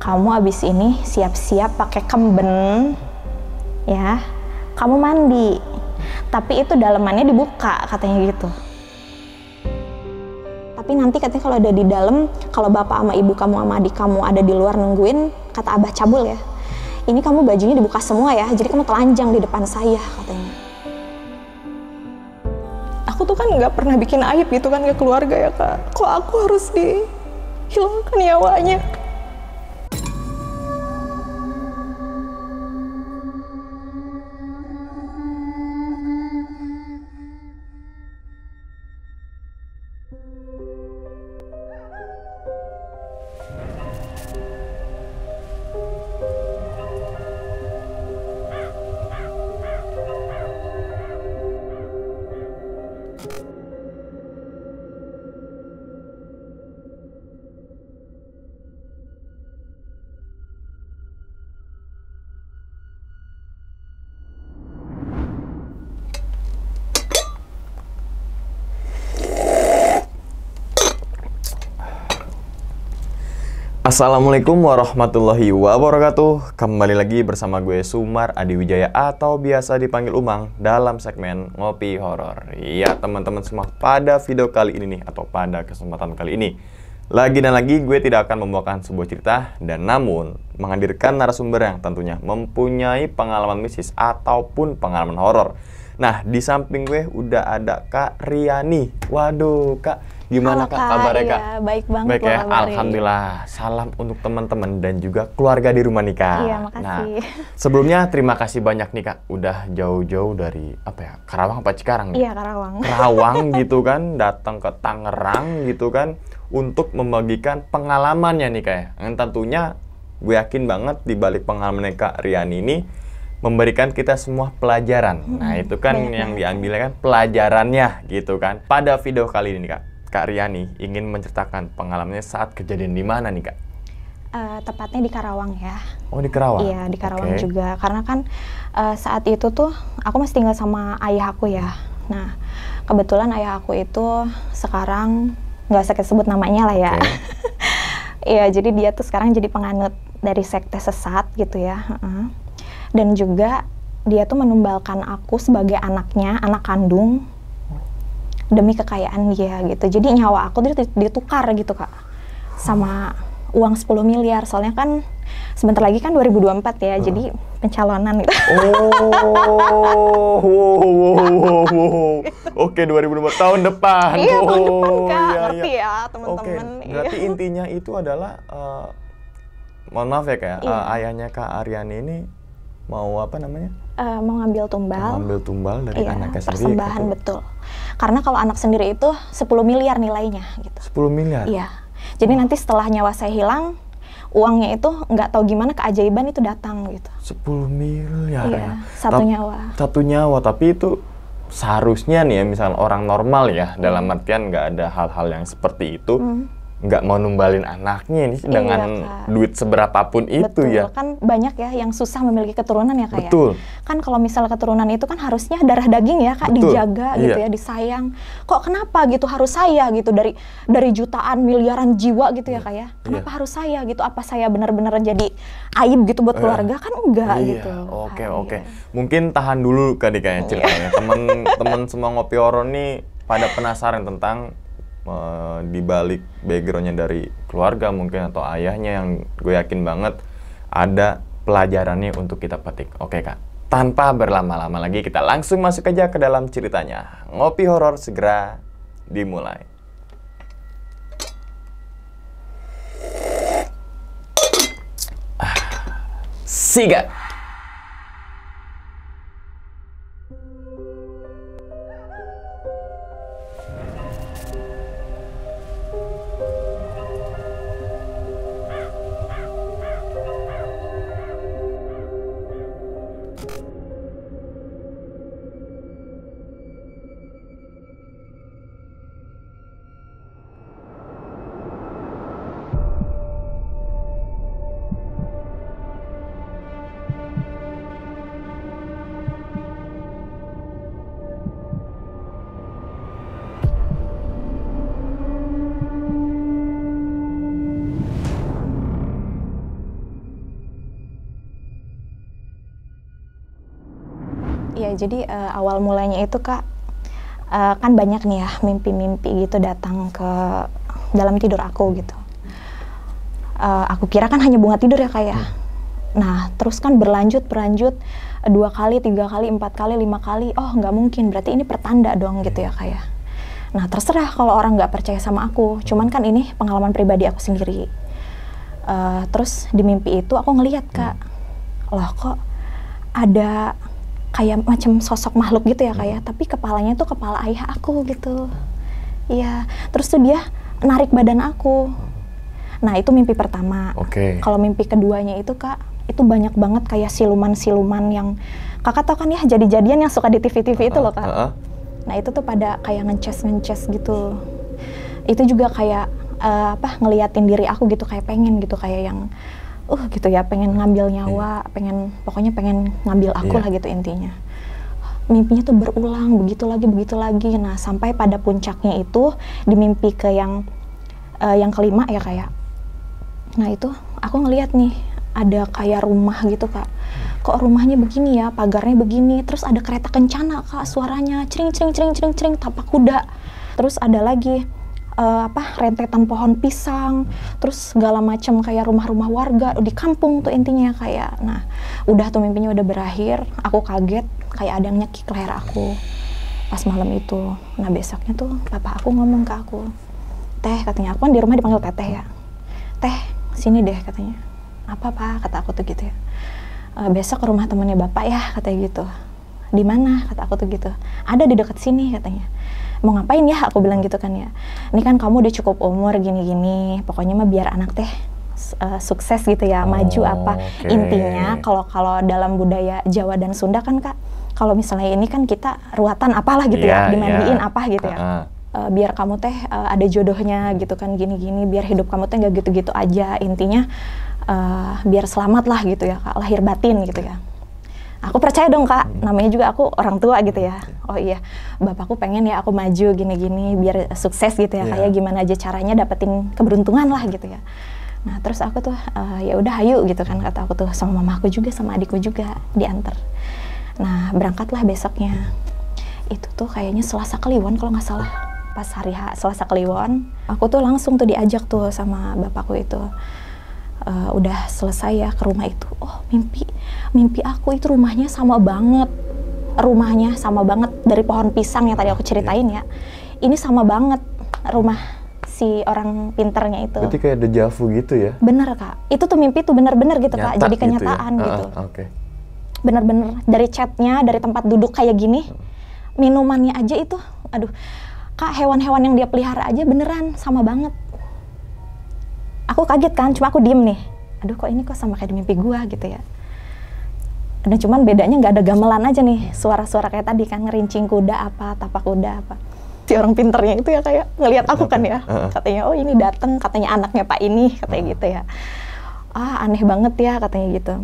kamu abis ini siap-siap pakai kemben, ya. Kamu mandi, tapi itu dalemannya dibuka katanya gitu. Tapi nanti katanya kalau ada di dalam, kalau bapak sama ibu kamu sama adik kamu ada di luar nungguin, kata Abah Cabul ya, ini kamu bajunya dibuka semua ya, jadi kamu telanjang di depan saya katanya. Aku tuh kan nggak pernah bikin aib gitu kan ke keluarga ya kak. Kok aku harus dihilangkan nyawanya? Assalamualaikum warahmatullahi wabarakatuh. Kembali lagi bersama gue Sumar Adi Wijaya atau biasa dipanggil Umang dalam segmen Ngopi Horor. Ya teman-teman semua, pada video kali ini nih, atau pada kesempatan kali ini, lagi dan lagi gue tidak akan membawakan sebuah cerita, dan namun menghadirkan narasumber yang tentunya mempunyai pengalaman mistis ataupun pengalaman horor. Nah, di samping gue udah ada Kak Riani. Waduh, Kak, gimana Halo, Kak kabarnya Kak? Ya, baik banget. Baik ya, alhamdulillah. Salam untuk teman-teman dan juga keluarga di rumah nih Kak. Iya, makasih. Nah, sebelumnya terima kasih banyak nih Kak, udah jauh-jauh dari apa ya, Karawang apa Cikarang? Iya, Karawang. Karawang gitu kan, datang ke Tangerang gitu kan, untuk membagikan pengalamannya nih Kak. Yang tentunya gue yakin banget di balik pengalaman Kak Riani ini memberikan kita semua pelajaran. Nah, itu kan yang diambilnya kan pelajarannya gitu kan. Pada video kali ini Kak Riani ingin menceritakan pengalamannya saat kejadian di mana nih Kak? Tepatnya di Karawang ya. Oh, di Karawang? Iya, di Karawang juga. Karena kan saat itu tuh aku masih tinggal sama ayah aku ya. Nah, kebetulan ayah aku itu sekarang nggak usah sebut namanya lah ya. Iya, jadi dia tuh sekarang jadi penganut dari sekte sesat gitu ya. Dan juga dia tuh menumbalkan aku sebagai anaknya, anak kandung, demi kekayaan dia gitu. Jadi nyawa aku ditukar gitu Kak, sama uang 10 miliar. Soalnya kan sebentar lagi kan 2024 ya, jadi pencalonan gitu. Oke, 2024 tahun depan. Iya, tahun depan Kak, iya, ngerti ya teman-teman. Berarti intinya itu adalah, mohon maaf ya Kak, ayahnya Kak Riani ini mau apa namanya? Mau ngambil tumbal. Ngambil tumbal dari anaknya sendiri. Persembahan gitu. Betul. Karena kalau anak sendiri itu 10 miliar nilainya gitu. 10 miliar? Iya. Jadi nanti setelah nyawa saya hilang, uangnya itu nggak tahu gimana keajaiban itu datang gitu. 10 miliar iya, ya? Satu nyawa. Satu nyawa, tapi itu seharusnya nih ya, misalnya orang normal ya, dalam artian nggak ada hal-hal yang seperti itu, nggak mau numbalin anaknya ini dengan duit seberapapun itu. Betul, ya. Kan banyak ya yang susah memiliki keturunan ya Kak. Betul. Kan kalau misalnya keturunan itu kan harusnya darah daging ya Kak. Betul. Dijaga gitu ya, disayang. Kok kenapa gitu harus saya gitu, dari jutaan miliaran jiwa gitu ya Kak ya. Kenapa harus saya gitu? Apa saya benar-benar jadi aib gitu buat keluarga? Kan enggak gitu. Oke. Mungkin tahan dulu kali kayaknya ceritanya. Teman-teman semua ngopi horor nih pada penasaran tentang di balik backgroundnya dari keluarga mungkin atau ayahnya, yang gue yakin banget ada pelajarannya untuk kita petik. Oke Kak, tanpa berlama-lama lagi kita langsung masuk aja ke dalam ceritanya. Ngopi horor segera dimulai. Siga. Iya, jadi awal mulanya itu Kak, kan banyak nih ya mimpi-mimpi gitu datang ke dalam tidur aku gitu. Aku kira kan hanya bunga tidur ya Kak ya. Nah, terus kan berlanjut 2 kali, 3 kali, 4 kali, 5 kali. Oh, nggak mungkin, berarti ini pertanda dong gitu ya Kak ya. Nah, terserah kalau orang nggak percaya sama aku. Cuman kan ini pengalaman pribadi aku sendiri. Terus di mimpi itu aku ngelihat Kak, loh kok ada kayak macam sosok makhluk gitu ya Kak ya. Tapi kepalanya tuh kepala ayah aku gitu. Iya, terus tuh dia narik badan aku. Nah, itu mimpi pertama. Kalau mimpi keduanya itu Kak, itu banyak banget kayak siluman-siluman yang Kakak tahu kan ya, jadi-jadian yang suka di TV-TV itu loh Kak. Nah, itu tuh pada kayak ngeces gitu. Itu juga kayak ngeliatin diri aku gitu, kayak pengen gitu, kayak yang gitu ya, pengen ngambil nyawa, pokoknya pengen ngambil aku lah gitu intinya. Mimpinya tuh berulang, begitu lagi. Nah, sampai pada puncaknya itu di mimpi ke yang kelima ya kayak. Nah, itu aku ngeliat nih ada kayak rumah gitu Kak. Kok rumahnya begini ya, pagarnya begini, terus ada kereta kencana Kak, suaranya cering, tapak kuda. Terus ada lagi rentetan pohon pisang, terus segala macam kayak rumah-rumah warga di kampung tuh intinya kayak. Nah, udah tuh mimpinya udah berakhir, aku kaget kayak ada yang nyekik leher aku pas malam itu. Nah, besoknya tuh papa aku ngomong ke aku, "Teh," katanya, aku kan di rumah dipanggil Teteh ya. "Teh, sini deh," katanya. "Apa Pak?" kata aku tuh gitu ya. "Besok ke rumah temennya Bapak ya," katanya gitu. "Di mana?" kata aku tuh gitu. "Ada di dekat sini," katanya. "Mau ngapain ya?" aku bilang gitu kan ya. "Ini kan kamu udah cukup umur gini-gini, pokoknya mah biar anak teh sukses gitu ya, maju apa." Intinya kalau dalam budaya Jawa dan Sunda kan Kak, kalau misalnya ini kan kita ruatan apalah gitu ya, dimandiin apa gitu ya. Biar kamu teh ada jodohnya gitu kan, gini-gini, biar hidup kamu teh nggak gitu-gitu aja, intinya biar selamat lah gitu ya Kak, lahir batin gitu ya. Aku percaya dong Kak, namanya juga aku orang tua gitu ya. Oh iya, bapakku pengen ya aku maju gini-gini biar sukses gitu ya, kayak gimana aja caranya dapetin keberuntungan lah gitu ya. Nah, terus aku tuh ya udah hayu gitu kan, kata aku tuh sama mamaku juga sama adikku juga diantar. Nah, berangkatlah besoknya. Itu tuh kayaknya Selasa Kliwon kalau nggak salah. Pas hari Selasa Kliwon, aku tuh langsung tuh diajak tuh sama bapakku itu. Udah selesai ya ke rumah itu. Oh, mimpi aku itu rumahnya sama banget. Rumahnya sama banget dari pohon pisang yang tadi aku ceritain ya. Ini sama banget rumah si orang pinternya itu. Berarti kayak deja vu gitu ya? Bener Kak. Itu tuh mimpi tuh bener-bener gitu Kak. Jadi kenyataan gitu. Bener-bener dari chatnya, dari tempat duduk kayak gini. Minumannya aja itu, aduh. Kak, hewan-hewan yang dia pelihara aja beneran sama banget. Aku kaget kan, cuma aku diem nih. Aduh, kok ini kok sama kayak di mimpi gua gitu ya. Dan cuman bedanya nggak ada gamelan aja nih, suara-suara kayak tadi kan, ngerincing kuda apa, tapak kuda apa. Si orang pinternya itu ya kayak ngelihat aku kan ya. Katanya, "Oh ini dateng, katanya anaknya Pak ini," katanya gitu ya. "Ah, aneh banget ya," katanya gitu.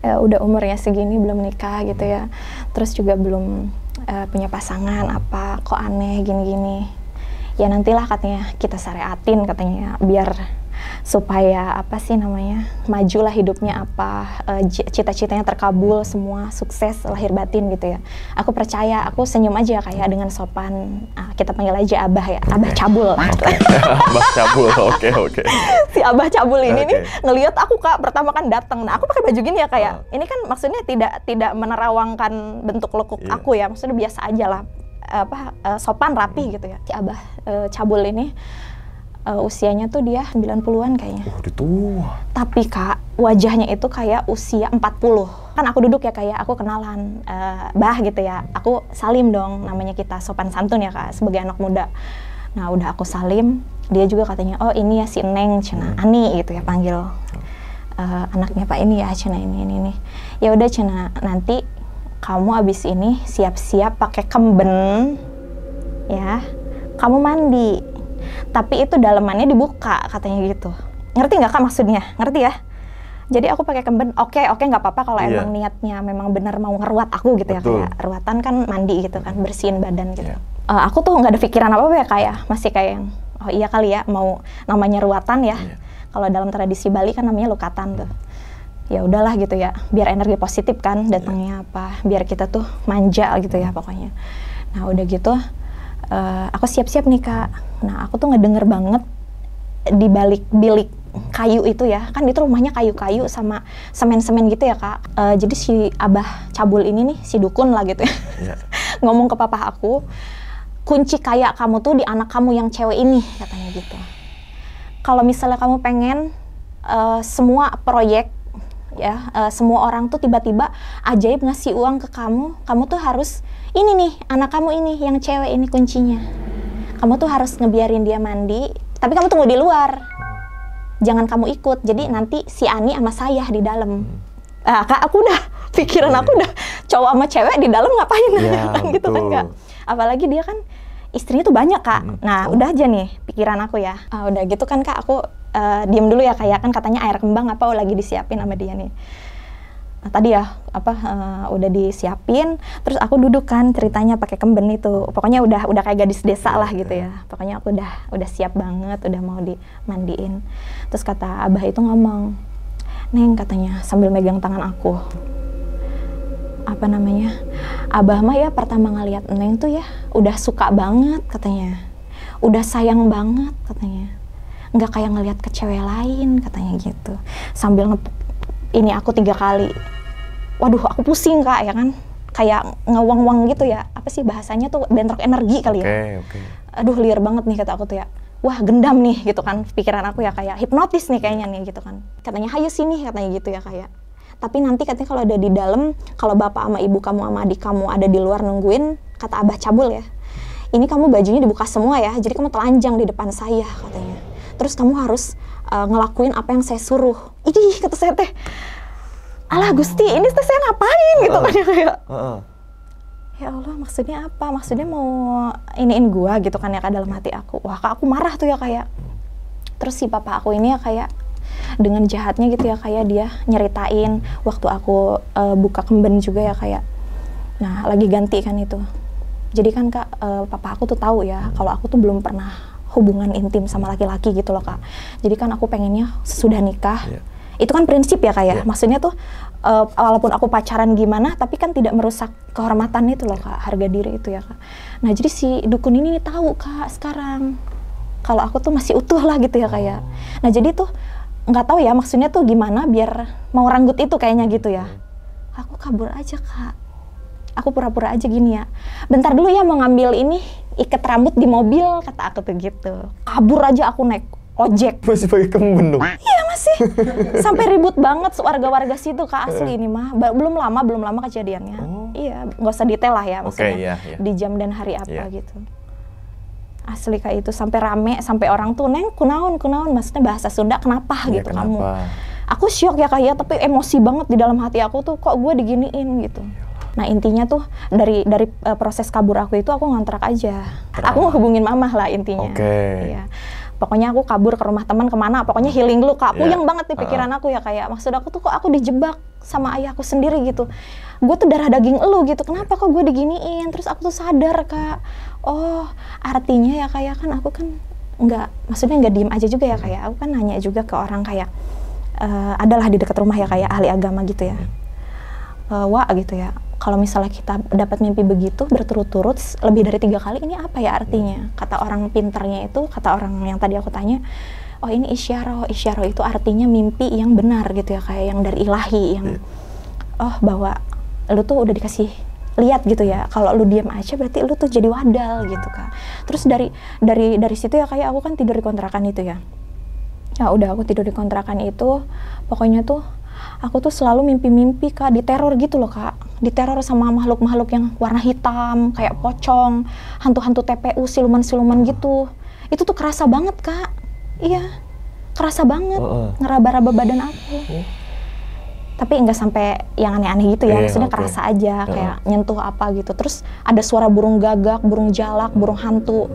Udah umurnya segini belum nikah gitu ya. Terus juga belum punya pasangan apa, kok aneh gini-gini. Ya nantilah katanya kita syariatin katanya biar supaya apa sih namanya, majulah hidupnya apa, cita-citanya terkabul semua, sukses lahir batin gitu ya. Aku percaya, aku senyum aja kayak dengan sopan. Kita panggil aja Abah ya, Abah Cabul. Abah Cabul, oke. Si Abah Cabul ini nih ngelihat aku Kak, pertama kan datang. Nah, aku pakai baju gini ya kayak. Ini kan maksudnya tidak menerawangkan bentuk lekuk aku ya, maksudnya biasa aja lah. Sopan rapi gitu ya. Si Abah Cabul ini usianya tuh dia 90-an kayaknya. Udah tua. Tapi Kak, wajahnya itu kayak usia 40. Kan aku duduk ya kayak aku kenalan, Bah gitu ya. Aku salim dong, namanya kita sopan santun ya Kak, sebagai anak muda. Nah, udah aku salim, dia juga katanya, "Oh ini ya si Neng, Cina Ani," gitu ya panggil. Anaknya Pak ini ya, Cina ini. Ya udah Cina, nanti kamu abis ini siap-siap pakai kemben ya, kamu mandi, tapi itu dalemannya dibuka katanya gitu. Ngerti nggak Kak maksudnya? Ngerti ya? Jadi aku pakai kemben, oke nggak apa-apa kalau emang niatnya memang benar mau ngeruat aku gitu. Betul. Ya kayak ruatan kan mandi gitu kan, bersihin badan gitu. Aku tuh nggak ada pikiran apa-apa ya kayak masih kayak yang, oh iya kali ya mau namanya ruatan ya. Kalau dalam tradisi Bali kan namanya lukatan tuh. ya udahlah gitu ya, biar energi positif kan datangnya apa, biar kita tuh manja gitu ya pokoknya. Nah udah gitu aku siap-siap nih Kak. Nah aku tuh ngedenger banget di balik bilik kayu itu ya, kan itu rumahnya kayu-kayu sama semen-semen gitu ya Kak. Jadi si Abah Cabul ini nih, si dukun lah gitu ya, ngomong ke papa aku, kunci kaya kamu tuh di anak kamu yang cewek ini, katanya gitu. Kalau misalnya kamu pengen semua proyek ya, semua orang tuh tiba-tiba ajaib ngasih uang ke kamu, kamu tuh harus ini nih, anak kamu ini yang cewek ini kuncinya. Kamu tuh harus ngebiarin dia mandi, tapi kamu tunggu di luar. Jangan kamu ikut, jadi nanti si Ani sama saya di dalam. Kak, aku udah, pikiran aku udah, cowok sama cewek di dalam ngapain kan gitu kan Kak. Apalagi dia kan istrinya tuh banyak Kak. Nah udah aja nih pikiran aku ya. Udah gitu kan Kak, aku diem dulu ya kayak kan katanya air kembang apa lagi disiapin sama dia nih. Nah, tadi ya udah disiapin, terus aku duduk kan ceritanya pakai kemben itu. Pokoknya udah kayak gadis desa lah gitu ya. Pokoknya aku udah siap banget, udah mau dimandiin. Terus kata Abah itu ngomong, "Neng," katanya sambil megang tangan aku. Apa namanya? "Abah mah ya pertama ngeliat Neng tuh ya udah suka banget," katanya. "Udah sayang banget," katanya. "Nggak kayak ngeliat ke cewek lain," katanya gitu. Sambil ngepuk ini aku 3 kali. Waduh, aku pusing Kak ya kan. Kayak ngewang-wang gitu ya. Apa sih bahasanya tuh, bentrok energi kali ya. Aduh, liar banget nih kata aku tuh ya. Wah, gendam nih gitu kan. Pikiran aku ya kayak hipnotis nih kayaknya nih gitu kan. Katanya, "Hayu sini," katanya gitu ya kayak. "Tapi nanti katanya kalau ada di dalam, kalau bapak sama ibu kamu sama adik kamu ada di luar nungguin," kata Abah Cabul ya, "ini kamu bajunya dibuka semua ya. Jadi kamu telanjang di depan saya," katanya. "Terus kamu harus ngelakuin apa yang saya suruh." Idih, kata saya teh, "Alah Gusti, ini teh saya ngapain?" gitu kan ya kayak. Ya Allah, maksudnya apa? Maksudnya mau iniin gua gitu kan ya Kak dalam hati aku. Wah Kak, aku marah tuh ya kayak. Terus si papa aku ini ya kayak dengan jahatnya gitu ya kayak dia nyeritain waktu aku buka kemben juga ya kayak. Nah, lagi ganti kan itu. Jadi kan Kak, papa aku tuh tahu ya kalau aku tuh belum pernah hubungan intim sama laki-laki gitu loh Kak. Jadi kan aku pengennya sesudah nikah. Itu kan prinsip ya Kak ya. Maksudnya tuh walaupun aku pacaran gimana, tapi kan tidak merusak kehormatan itu loh Kak, harga diri itu ya Kak. Nah jadi si dukun ini nih tahu Kak sekarang kalau aku tuh masih utuh lah gitu ya Kak ya. Nah jadi tuh nggak tahu ya maksudnya tuh gimana biar mau ranggut itu kayaknya gitu ya. Aku kabur aja Kak. Aku pura-pura aja gini ya. "Bentar dulu ya mau ngambil ini ikat rambut di mobil," kata aku tuh gitu. Kabur aja aku naik ojek. Masih pakai kemben dong? Iya masih. Sampai ribut banget warga-warga situ Kak, asli ini mah. Belum lama kejadiannya. Iya, nggak usah detail lah ya maksudnya. Di jam dan hari apa gitu. Asli Kak itu sampai rame, sampai orang tuh, "Neng, kunaon," maksudnya bahasa Sunda, "Kenapa?" gitu kenapa? kamu. Aku syok ya Kak ya, tapi emosi banget di dalam hati aku tuh, kok gue diginiin gitu. Nah intinya tuh dari proses kabur aku itu aku ngontrak aja. Aku ngehubungin mamah lah intinya. Iya. Pokoknya aku kabur ke rumah teman kemana, pokoknya healing dulu Kak. Puyeng banget di pikiran aku ya kayak, maksud aku tuh kok aku dijebak sama ayahku sendiri gitu. Gue tuh darah daging elu gitu, kenapa kok gue diginiin? Terus aku tuh sadar Kak, oh artinya ya kayak kan aku kan maksudnya nggak diem aja juga ya kayak, aku kan nanya juga ke orang kayak, adalah di dekat rumah ya kayak ahli agama gitu ya. Wah gitu ya, kalau misalnya kita dapat mimpi begitu berturut-turut lebih dari 3 kali, ini apa ya artinya? Kata orang pinternya itu, kata orang yang tadi aku tanya, oh ini isyarah itu artinya mimpi yang benar gitu ya, kayak yang dari ilahi, yang bahwa lu tuh udah dikasih lihat gitu ya, kalau lu diam aja berarti lu tuh jadi wadal gitu Kak. Terus dari situ ya kayak aku kan tidur di kontrakan itu ya. Ya udah aku tidur di kontrakan itu, pokoknya tuh aku tuh selalu mimpi-mimpi Kak, diteror gitu loh Kak. Diteror sama makhluk-makhluk yang warna hitam, kayak pocong, hantu-hantu TPU, siluman-siluman gitu. Itu tuh kerasa banget Kak. Iya, kerasa banget, ngeraba-raba badan aku. Tapi nggak sampai yang aneh-aneh gitu ya, maksudnya kerasa aja, kayak nyentuh apa gitu. Terus ada suara burung gagak, burung jalak, burung hantu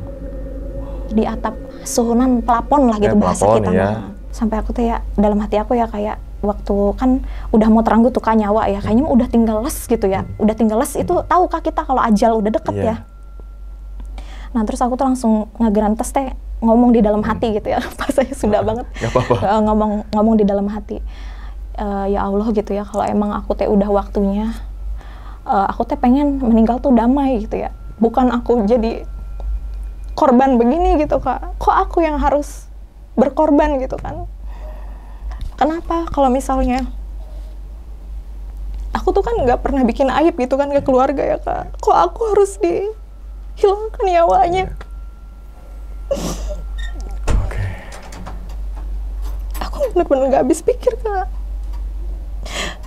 di atap suhunan plafon lah gitu bahasa kita mah. Sampai aku tuh ya, dalam hati aku ya kayak, waktu kan udah mau teranggut tuh Kak nyawa ya, kayaknya udah tinggal les gitu ya. Udah tinggal les itu tahu Kak kita kalau ajal udah deket ya. Nah terus aku tuh langsung ngegerantes teh ngomong di dalam hati gitu ya. Bahasanya Sunda banget. Gak apa-apa. Ngomong di dalam hati. Ya Allah gitu ya, kalau emang aku teh udah waktunya, aku teh pengen meninggal tuh damai gitu ya, bukan aku jadi korban begini gitu Kak. Kok aku yang harus berkorban gitu kan? Kenapa kalau misalnya aku tuh kan nggak pernah bikin aib gitu kan ke keluarga ya Kak, kok aku harus dihilangkan nyawanya? Aku bener-bener nggak habis pikir Kak.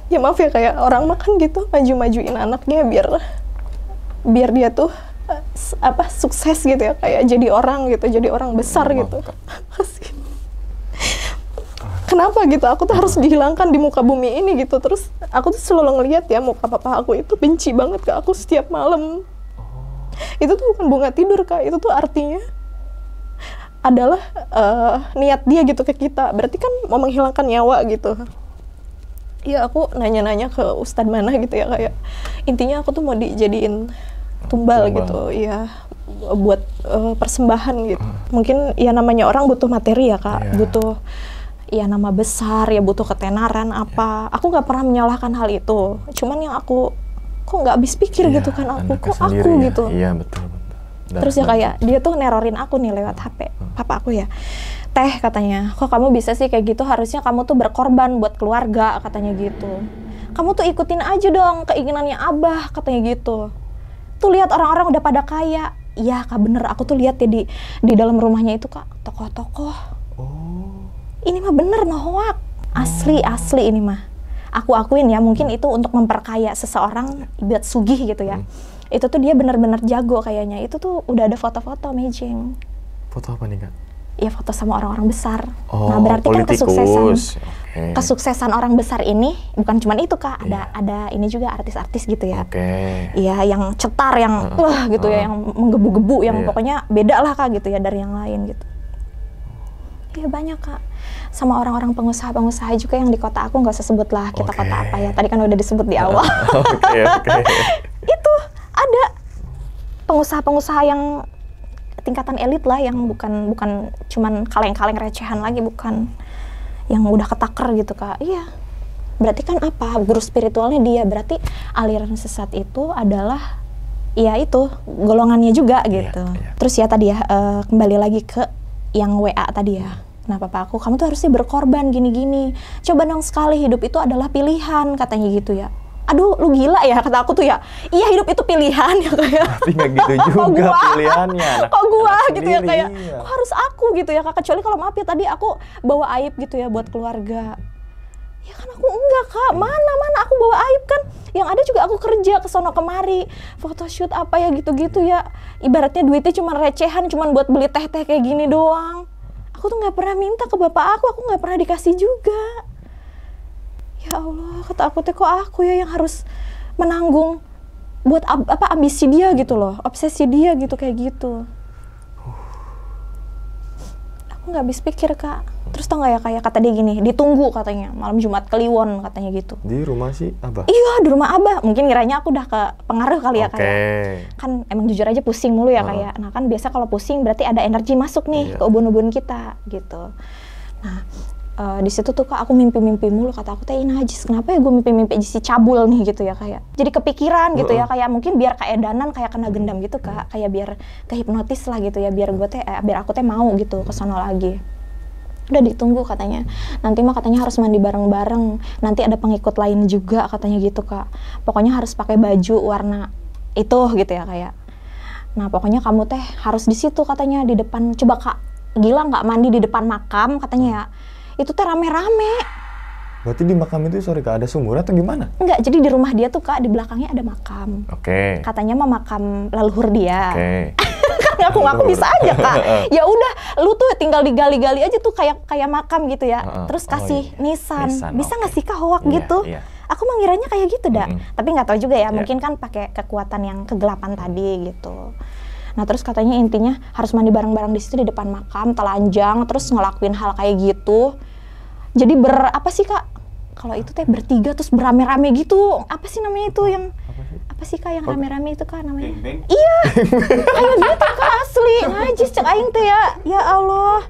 Ya maaf ya, kayak orang makan gitu maju-majuin anaknya biar dia tuh sukses gitu ya, kayak jadi orang gitu, jadi orang besar gitu. Kenapa gitu aku tuh harus dihilangkan di muka bumi ini gitu? Terus aku tuh selalu ngeliat ya muka papa aku itu benci banget ke aku setiap malam. Itu tuh bukan bunga tidur Kak, itu tuh artinya adalah niat dia gitu ke kita, berarti kan mau menghilangkan nyawa gitu. Ya aku nanya-nanya ke ustadz mana gitu ya, kayak intinya aku tuh mau dijadiin tumbal gitu ya, buat persembahan gitu. Mungkin ya namanya orang butuh materi ya Kak, butuh ya nama besar, ya butuh ketenaran apa. Aku nggak pernah menyalahkan hal itu, cuman yang aku kok nggak habis pikir gitu kan, aku kok aku ya. gitu. Iya betul. Terus ya kayak dia tuh nerorin aku nih lewat HP papa aku ya, Teh katanya, kok kamu bisa sih kayak gitu, harusnya kamu tuh berkorban buat keluarga katanya gitu. Kamu tuh ikutin aja dong keinginannya Abah katanya gitu. Tuh lihat orang-orang udah pada kaya. Iya Kak bener, aku tuh lihat ya di dalam rumahnya itu Kak, tokoh-tokoh. Ini mah bener hoak, asli ini mah. Aku akuin ya, mungkin itu untuk memperkaya seseorang buat sugih gitu ya. Itu tuh dia bener-bener jago kayaknya. Itu tuh udah ada foto-foto matching. Foto apa nih Kak? Ya foto sama orang-orang besar. Nah berarti politikus. Kan kesuksesan orang besar ini bukan cuma itu Kak, ada ini juga artis-artis gitu ya. Iya yang cetar, yang wah gitu ya, yang menggebu-gebu, yang pokoknya beda lah Kak gitu ya dari yang lain gitu. Iya banyak Kak, sama orang-orang pengusaha juga yang di kota aku, nggak usah sebut lah kita kota apa ya, tadi kan udah disebut di awal. Itu ada pengusaha-pengusaha yang tingkatan elit lah, yang bukan cuman kaleng-kaleng recehan lagi, bukan yang udah ketaker gitu Kak. Iya, berarti kan apa, guru spiritualnya dia, berarti aliran sesat itu adalah ya itu golongannya juga gitu. Terus ya tadi ya kembali lagi ke yang WA tadi ya. Nah papa aku, kamu tuh harusnya berkorban gini-gini. Coba dong sekali, hidup itu adalah pilihan katanya gitu ya. Aduh lu gila ya, kata aku tuh ya. Iya hidup itu pilihan ya kayak. Tapi nggak gitu juga pilihannya. Kok gua gitu ya kayak. Kok harus aku gitu ya Kak, kecuali kalau maaf ya tadi aku bawa aib gitu ya buat keluarga. Ya kan aku enggak Kak, mana aku bawa aib kan. Yang ada juga aku kerja ke sono kemari, photoshoot apa ya gitu-gitu ya. Ibaratnya duitnya cuma recehan, cuma buat beli teh-teh kayak gini doang. Aku tuh nggak pernah minta ke bapak aku nggak pernah dikasih juga. Ya Allah, kata aku teh kok aku ya yang harus menanggung buat apa ambisi dia gitu loh, obsesi dia gitu kayak gitu. Aku nggak habis pikir Kak. Terus tau nggak ya kayak kata dia gini, ditunggu katanya malam Jumat Kliwon katanya gitu. Di rumah si Abah? Iya di rumah Abah. Mungkin kiranya aku udah ke pengaruh kali ya kayak. Kan emang jujur aja pusing mulu ya kayak. Nah kan biasa kalau pusing berarti ada energi masuk nih ke ubun-ubun kita gitu. Nah di situ tuh Kak aku mimpi-mimpi mulu, kata aku teh najis, kenapa ya gue mimpi-mimpi si cabul nih gitu ya kayak. Jadi kepikiran gitu ya kayak mungkin biar kaedanan kayak kena gendam gitu Kak, kayak biar kehipnotis lah gitu ya, biar gue teh biar aku teh mau gitu ke sono lagi. Udah ditunggu katanya, nanti mah katanya harus mandi bareng-bareng, nanti ada pengikut lain juga katanya gitu Kak, pokoknya harus pakai baju warna itu gitu ya kayak. Nah pokoknya kamu teh harus di situ katanya, di depan. Coba Kak, gila nggak mandi di depan makam katanya ya, itu teh rame-rame. Berarti di makam itu Kak ada sumur atau gimana? Enggak, jadi di rumah dia tuh Kak di belakangnya ada makam. Katanya mah makam leluhur dia. Kan ngaku bisa aja Kak. Ya udah, lu tuh tinggal digali-gali aja tuh kayak makam gitu ya. Terus kasih nisan. Bisa nggak sih Kak hoak gitu? Aku mengiranya kayak gitu dah. Tapi nggak tahu juga ya. Mungkin kan pakai kekuatan yang kegelapan tadi gitu. Nah terus katanya intinya harus mandi bareng-bareng di situ di depan makam, telanjang, terus ngelakuin hal kayak gitu. Jadi apa sih Kak? Kalau itu teh bertiga terus berame-rame gitu. Apa sih namanya itu yang apa sih Kak yang rame-rame itu Kak namanya? Beng. Iya. Kayak gitu Kak, asli. Najis cek aing teh ya. Ya Allah.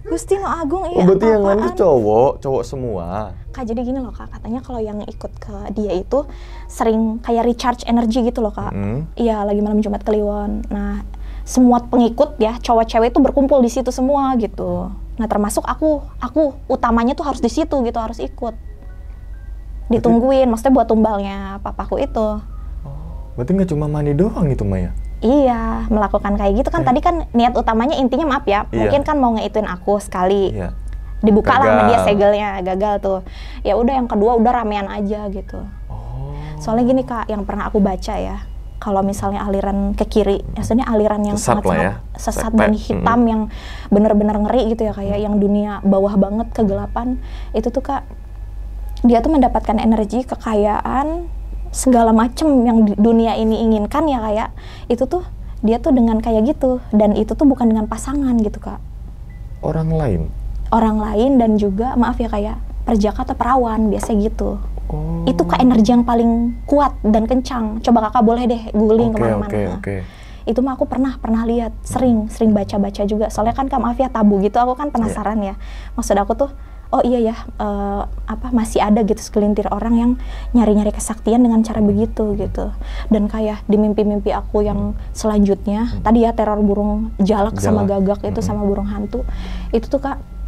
Gusti Nu Agung, iya. Oh, berarti yang lain tuh cowok semua. Kak, jadi gini loh Kak, katanya kalau yang ikut ke dia itu sering kayak recharge energi gitu loh Kak. Iya, lagi malam Jumat Kliwon. Nah, semua pengikut ya, cowok cewek itu berkumpul di situ semua gitu. Nah, termasuk aku utamanya tuh harus di situ gitu, harus ikut. Ditungguin, maksudnya buat tumbalnya papaku itu. Berarti nggak cuma mandi doang itu Maya? Iya, melakukan kayak gitu kan. Tadi kan niat utamanya intinya maaf ya, mungkin kan mau ngeituin aku sekali. Dibuka lah sama dia segelnya, gagal tuh. Ya udah, yang kedua udah ramean aja gitu. Soalnya gini Kak, yang pernah aku baca ya, kalau misalnya aliran ke kiri, maksudnya aliran yang sangat-sangat sesat dan hitam yang bener-bener ngeri gitu ya, kayak yang dunia bawah banget, kegelapan, itu tuh Kak, dia tuh mendapatkan energi, kekayaan, segala macem yang dunia ini inginkan ya, kayak itu tuh dia tuh dengan kayak gitu, dan itu tuh bukan dengan pasangan gitu Kak. Orang lain Dan juga maaf ya, kayak perjaka atau perawan biasa gitu. Itu Kak energi yang paling kuat dan kencang. Coba Kakak boleh deh googling kemana-mana. Itu mah aku pernah lihat, sering baca-baca juga. Soalnya kan Kak maaf ya, tabu gitu, aku kan penasaran ya. Maksud aku tuh, oh iya ya, masih ada gitu segelintir orang yang nyari-nyari kesaktian dengan cara begitu gitu. Dan kayak di mimpi-mimpi aku yang selanjutnya, tadi ya teror burung jalak sama gagak itu sama burung hantu, itu tuh Kak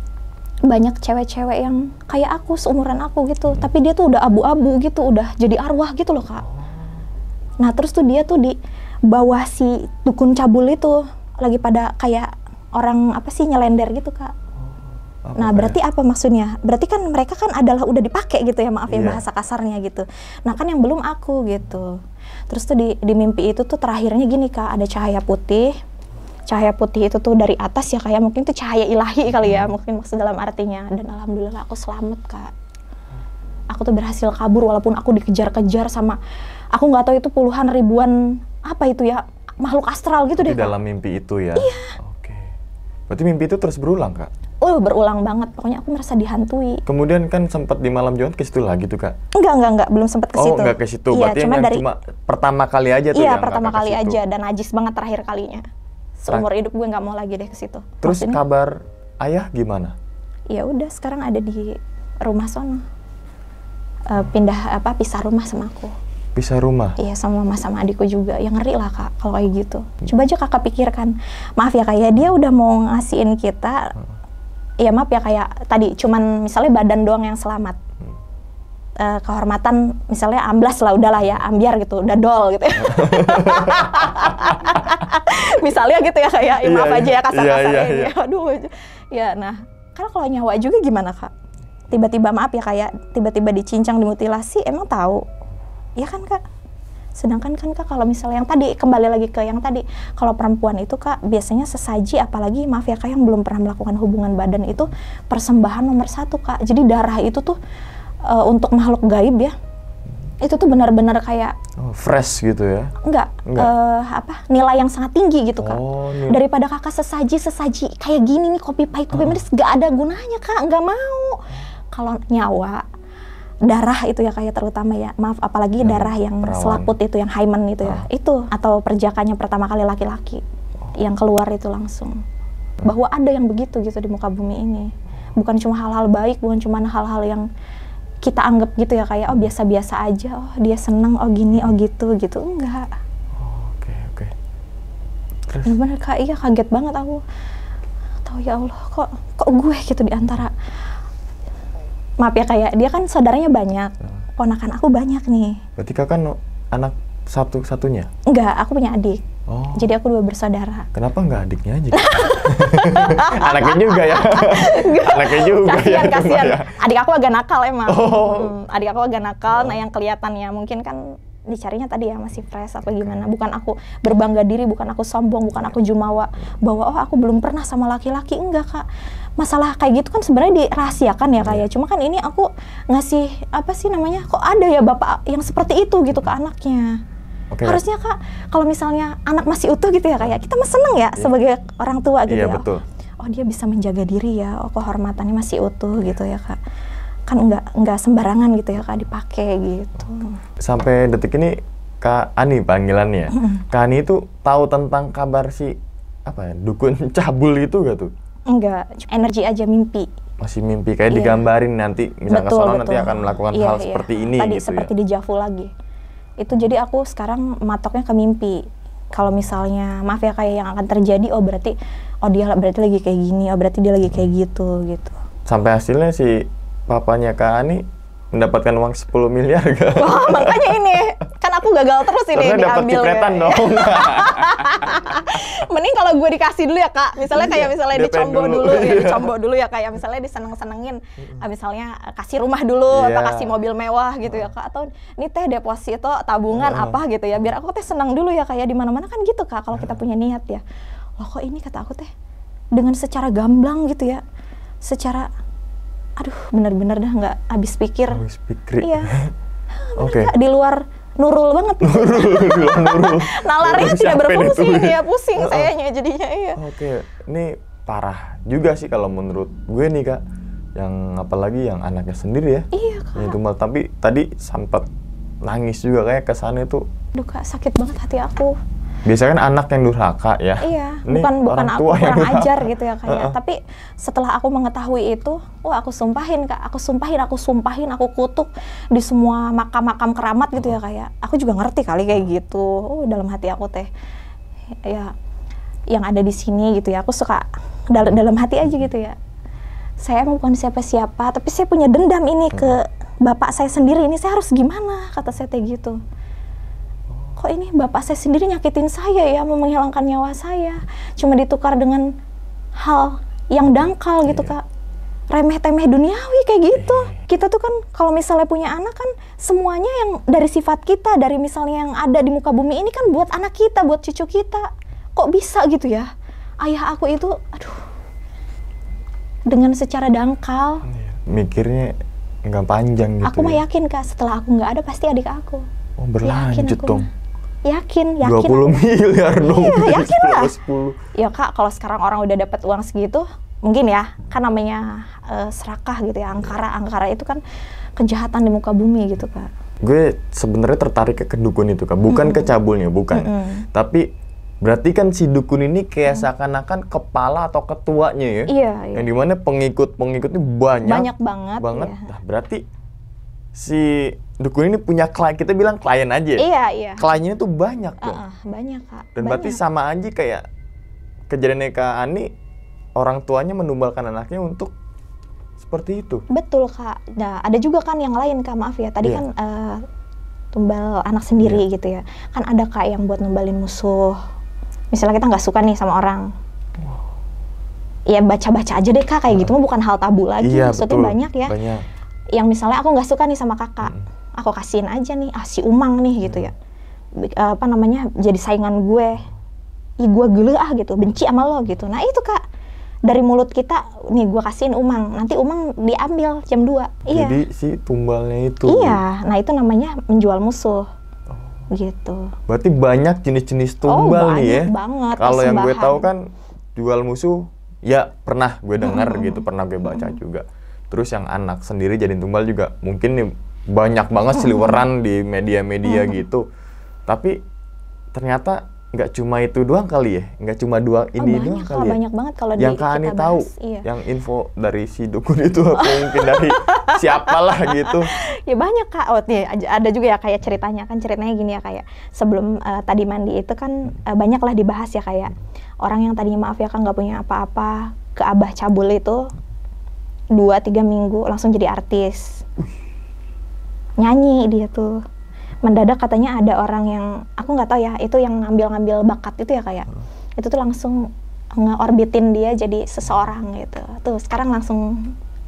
banyak cewek-cewek yang kayak aku, seumuran aku gitu, tapi dia tuh udah abu-abu gitu, udah jadi arwah gitu loh Kak. Nah terus tuh dia tuh di bawah si dukun cabul itu lagi pada kayak orang nyelender gitu Kak. Nah berarti apa maksudnya? Berarti kan mereka kan adalah udah dipakai gitu ya, maaf ya bahasa kasarnya gitu. Nah kan yang belum aku gitu. Terus tuh di mimpi itu tuh terakhirnya gini Kak, ada cahaya putih. Cahaya putih itu tuh dari atas ya, kayak mungkin tuh cahaya ilahi kali ya, mungkin maksud dalam artinya. Dan alhamdulillah aku selamat Kak. Aku tuh berhasil kabur walaupun aku dikejar-kejar sama, aku nggak tahu itu puluhan ribuan apa itu ya, makhluk astral gitu deh Kak. Di dalam mimpi itu ya? Iya. Oke. Berarti mimpi itu terus berulang Kak? Berulang banget, pokoknya aku merasa dihantui. Kemudian kan sempat di malam Jumat ke situ lagi tuh Kak? Enggak, belum sempat ke situ. Oh, enggak ke situ. Iya, Berarti cuma pertama kali aja tuh. Iya, pertama kali aja, dan najis banget terakhir kalinya. Seumur hidup gue nggak mau lagi deh ke situ. Terus maksudnya, kabar ayah gimana? Ya udah, sekarang ada di rumah sono. Pisah rumah sama aku. Pisah rumah? Iya, sama mama sama adikku juga. Yang ngeri lah Kak kalau kayak gitu. Coba aja Kakak pikirkan. Maaf ya kayak dia udah mau ngasihin kita. Ya maaf ya, kayak tadi cuman misalnya badan doang yang selamat. Kehormatan misalnya amblas lah, udahlah ya, ambiar gitu, udah dol gitu ya. Misalnya gitu ya, kayak maaf aja ya kasar-kasarnya. Iya. Aduh. Ya, nah, karena kalau nyawa juga gimana Kak? Tiba-tiba maaf ya, kayak tiba-tiba dicincang, dimutilasi, emang tahu? Iya kan Kak? Sedangkan kan Kak, kalau misalnya yang tadi, kembali lagi ke yang tadi, kalau perempuan itu Kak, biasanya sesaji, apalagi maaf ya Kak, yang belum pernah melakukan hubungan badan itu persembahan nomor 1 Kak. Jadi darah itu tuh untuk makhluk gaib ya, itu tuh benar-benar kayak fresh gitu ya? Enggak. Nilai yang sangat tinggi gitu Kak. Daripada Kakak sesaji kayak gini nih, kopi pahit, kopi manis, nggak ada gunanya Kak, nggak mau. Kalau nyawa, darah itu ya kayak terutama ya, maaf, apalagi darah yang selaput itu, yang hymen itu ya, itu, atau perjakanya pertama kali laki-laki yang keluar itu langsung, bahwa ada yang begitu gitu di muka bumi ini. Bukan cuma hal-hal baik, bukan cuma hal-hal yang kita anggap gitu ya, kayak biasa-biasa aja, dia seneng, gini, gitu, enggak. Oke. Terus? Bener-bener Kak, iya kaget banget aku. Tahu ya Allah, kok gue gitu diantara, maaf ya kayak dia kan saudaranya banyak, ponakan aku banyak nih. Berarti Kakak anak satu-satunya? Enggak, aku punya adik. Jadi aku 2 bersaudara. Kenapa nggak adiknya aja? Anaknya juga ya? Anaknya juga kasian. Adik aku agak nakal emang. Adik aku agak nakal, nah yang kelihatannya mungkin kan dicarinya tadi ya masih fresh apa gimana. Bukan aku berbangga diri, bukan aku sombong, bukan aku jumawa bahwa aku belum pernah sama laki-laki, enggak Kak. Masalah kayak gitu kan sebenarnya dirahasiakan ya Kak ya. Cuma kan ini aku ngasih kok ada ya bapak yang seperti itu gitu ke anaknya. Harusnya Kak, kalau misalnya anak masih utuh gitu ya, kayak kita mah seneng ya sebagai orang tua gitu ya. Betul. Dia bisa menjaga diri ya, kehormatannya masih utuh gitu ya Kak. Kan nggak sembarangan gitu ya Kak dipakai gitu. Sampai detik ini Kak Ani panggilannya ya. Kak Ani itu tahu tentang kabar si dukun cabul itu gak tuh? Enggak, energi aja, mimpi. Masih mimpi, kayak digambarin nanti, misalnya ke sono nanti akan melakukan hal Iya. seperti ini Tadi gitu seperti ya. dejavu lagi. Itu jadi aku sekarang matoknya ke mimpi. Kalau misalnya, maaf ya, kayak yang akan terjadi, oh dia berarti lagi kayak gini, oh berarti dia lagi kayak gitu. Sampai hasilnya si papanya Kak Ani mendapatkan uang 10 miliar gak? Wah, makanya ini, kan aku gagal terus ini Karena dapat diambil. cipretan dong. Mending kalau gue dikasih dulu ya Kak, misalnya kayak misalnya DP dicombo dulu. dulu, ya dicombo dulu ya kayak misalnya diseneng-senengin, misalnya kasih rumah dulu atau kasih mobil mewah gitu ya Kak, atau ini teh deposito tabungan apa gitu ya, biar aku teh senang dulu ya kayak di mana-mana kan gitu Kak, kalau kita punya niat ya. Loh kok ini kata aku teh dengan secara gamblang gitu ya, secara aduh bener-bener dah nggak habis pikir. Habis pikir. Iya. Oke. Kak, di luar nurul banget gitu. Nurul. Nalarnya tidak Siapa berfungsi itu? ini ya, pusing sayanya jadinya iya. Oke, ini parah juga sih kalau menurut gue nih Kak. Yang apalagi yang anaknya sendiri ya. Iya Kak. Yang tumbal, tapi tadi sempat nangis juga kayak kesannya tuh. Aduh Kak, sakit banget hati aku. Biasanya kan anak yang durhaka ya. Iya, Ini bukan orang aku tua yang kurang durhaka. ajar gitu ya kayak. Tapi setelah aku mengetahui itu, wah aku sumpahin Kak, aku sumpahin, aku kutuk di semua makam-makam keramat gitu ya kayak. Aku juga ngerti kali kayak gitu. Dalam hati aku teh ya yang ada di sini gitu ya. Aku suka dalam hati aja gitu ya. Saya bukan siapa-siapa, tapi saya punya dendam ini ke bapak saya sendiri. Ini saya harus gimana? Kata saya teh gitu. Kok ini bapak saya sendiri nyakitin saya ya, mau menghilangkan nyawa saya, cuma ditukar dengan hal yang dangkal gitu Kak, remeh-temeh duniawi kayak gitu. Kita tuh kan kalau misalnya punya anak kan semuanya yang dari sifat kita, dari misalnya yang ada di muka bumi ini kan buat anak kita, buat cucu kita. Kok bisa gitu ya? Ayah aku itu, aduh, dengan secara dangkal. Mikirnya nggak panjang gitu. Aku mah yakin Kak, setelah aku nggak ada pasti adik aku. Oh, berlanjut dong. Yakin 20 miliar dong. Iya, yakin lah. 10. Ya Kak, kalau sekarang orang udah dapat uang segitu, mungkin ya, kan namanya serakah gitu ya, angkara itu kan kejahatan di muka bumi gitu Kak. Gue sebenarnya tertarik ke dukun itu Kak, bukan ke cabulnya, bukan. Tapi berarti kan si dukun ini kayak seakan-akan kepala atau ketuanya ya? Iya. Yang dimana pengikutnya banyak banget. Iya. Nah, berarti si dukun ini punya klien, kita bilang klien aja. Iya. Kliennya tuh banyak dong. Banyak Kak. Dan berarti sama aja kayak kejadiannya Kak Ani, orang tuanya menumbalkan anaknya untuk seperti itu. Betul Kak. Nah, ada juga kan yang lain Kak, maaf ya. Tadi kan tumbal anak sendiri gitu ya. Kan ada Kak yang buat numbalin musuh. Misalnya kita nggak suka nih sama orang. Ya baca-baca aja deh Kak, kayak gitu mah bukan hal tabu lagi. Iya, Maksudnya betul. banyak ya. Banyak. Yang misalnya aku nggak suka nih sama kakak, aku kasihin aja nih, si Umang nih gitu ya, apa namanya, jadi saingan gue, gue gila gitu, benci sama lo gitu. Nah itu Kak, dari mulut kita, nih gue kasihin Umang, nanti Umang diambil jam 2. Iya. Jadi si tumbalnya itu. Iya, nah itu namanya menjual musuh. Gitu. Berarti banyak jenis-jenis tumbal nih ya. Banyak banget. Kalau yang gue persembahan. tahu kan jual musuh, ya pernah gue dengar gitu, pernah gue baca juga. Terus yang anak sendiri jadiin tumbal juga mungkin nih banyak banget seliweran di media-media gitu. Tapi ternyata nggak cuma itu doang kali ya, nggak cuma ini doang kali ya. Banyak banget kalau yang kita Kak Ani bahas. tahu, Iya. yang info dari si dukun itu apa mungkin dari siapalah gitu. Ya banyak Kak, nih ada juga ya kayak ceritanya gini ya kayak sebelum tadi mandi itu kan banyak lah dibahas ya kayak orang yang tadinya maaf ya kan nggak punya apa-apa ke Abah Cabul itu 2-3 minggu langsung jadi artis, nyanyi dia tuh. Mendadak katanya ada orang yang aku nggak tahu ya itu yang ngambil bakat itu ya kayak itu tuh langsung ngeorbitin dia jadi seseorang gitu. Tuh sekarang langsung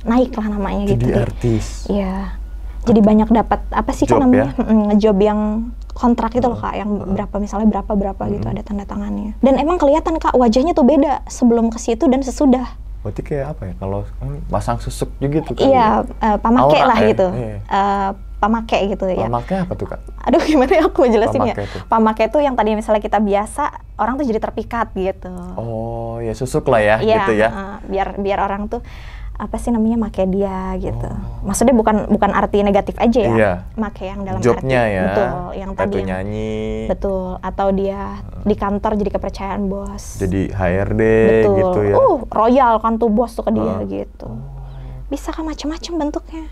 naik lah namanya Jadi gitu. artis. Iya. Jadi banyak dapat apa sih kan Job namanya? Job yang kontrak itu loh Kak, yang berapa misalnya berapa gitu ada tanda tangannya. Dan emang kelihatan Kak wajahnya tuh beda sebelum ke situ dan sesudah. Berarti kayak apa ya? Kalau pasang susuk juga gitu kan? Iya, pamake Aura lah ya? gitu. Iya. Pamake gitu ya. Pamake apa tuh Kak? Aduh gimana ya aku jelasin ya. Pamake tuh. Pamake tuh yang tadi misalnya kita biasa, orang tuh jadi terpikat gitu. Oh ya susuk lah ya Iya, gitu ya. biar orang tuh apa sih namanya, make dia gitu. Maksudnya bukan arti negatif aja ya. Iya. Make yang dalam Jobnya arti ya. betul, yang tadi Tattoo yang nyanyi. betul, atau dia di kantor jadi kepercayaan bos. Jadi HRD betul. gitu ya. Royal kan tuh bos tuh ke dia gitu. Bisa kan macam-macam bentuknya.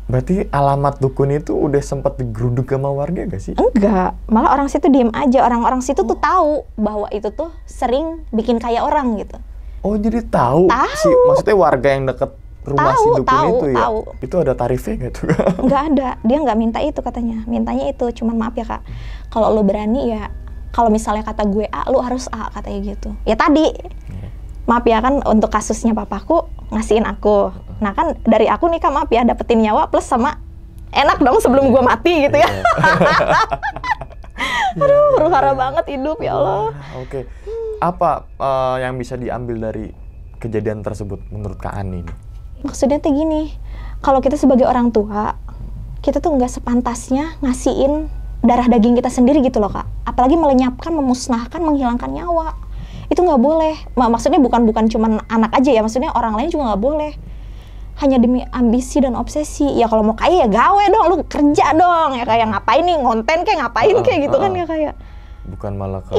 Berarti alamat dukun itu udah sempat digeruduk sama warga gak sih? Enggak, malah orang situ diem aja. Orang-orang situ tuh tahu bahwa itu tuh sering bikin kaya orang gitu. Oh, jadi tahu. Maksudnya warga yang deket rumah si dukun itu ya? Tahu. Itu ada tarifnya nggak tuh? Nggak ada, dia nggak minta itu katanya. Mintanya itu, cuman maaf ya kak, kalau lo berani ya, kalau misalnya kata gue A, lo harus A katanya gitu. Ya tadi, maaf ya kan untuk kasusnya papaku ngasihin aku. Nah kan dari aku nih kak, maaf ya, dapetin nyawa plus sama enak dong sebelum gue mati gitu ya. Aduh, huru-hara banget hidup ya Allah. Oke. Apa yang bisa diambil dari kejadian tersebut menurut Kak Ani ini? Maksudnya tuh gini, kalau kita sebagai orang tua, kita tuh nggak sepantasnya ngasihin darah daging kita sendiri gitu loh kak. Apalagi melenyapkan, memusnahkan, menghilangkan nyawa. Itu nggak boleh. Maksudnya bukan cuman anak aja ya, maksudnya orang lain juga nggak boleh. Hanya demi ambisi dan obsesi. Ya kalau mau kaya ya gawe dong, lu kerja dong. Ya kayak ngapain nih, ngonten kayak ngapain kayak gitu kan ya kayak. Bukan malah ke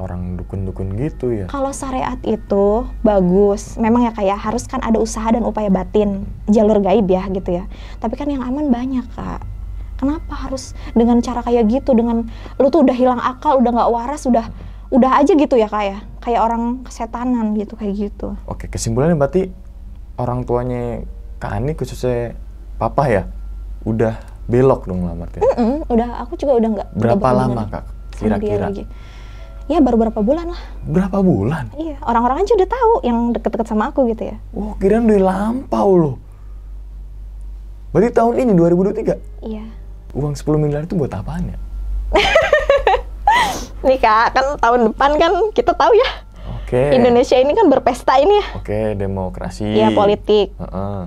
orang dukun-dukun gitu ya. Kalau syariat itu bagus, memang ya kayak harus kan ada usaha dan upaya batin, jalur gaib ya gitu ya. Tapi kan yang aman banyak kak. Kenapa harus dengan cara kayak gitu, dengan lu tuh udah hilang akal, udah nggak waras, udah aja gitu ya kayak orang kesetanan gitu kayak gitu. Oke, kesimpulannya berarti orang tuanya Kak Ani khususnya papa ya, udah belok dong lah Martin. Udah, aku juga udah nggak. Berapa lama kak? Kira-kira? Ya baru berapa bulan lah. Berapa bulan? Iya, orang-orang aja udah tahu yang deket-deket sama aku gitu ya. Wah, kirain udah lampau loh. Berarti tahun ini 2023? Iya. Uang 10 miliar itu buat apaan ya? Nih kak, kan tahun depan kan kita tahu ya. Oke. Indonesia ini kan berpesta ini ya. Oke, demokrasi. Iya, politik. Heeh.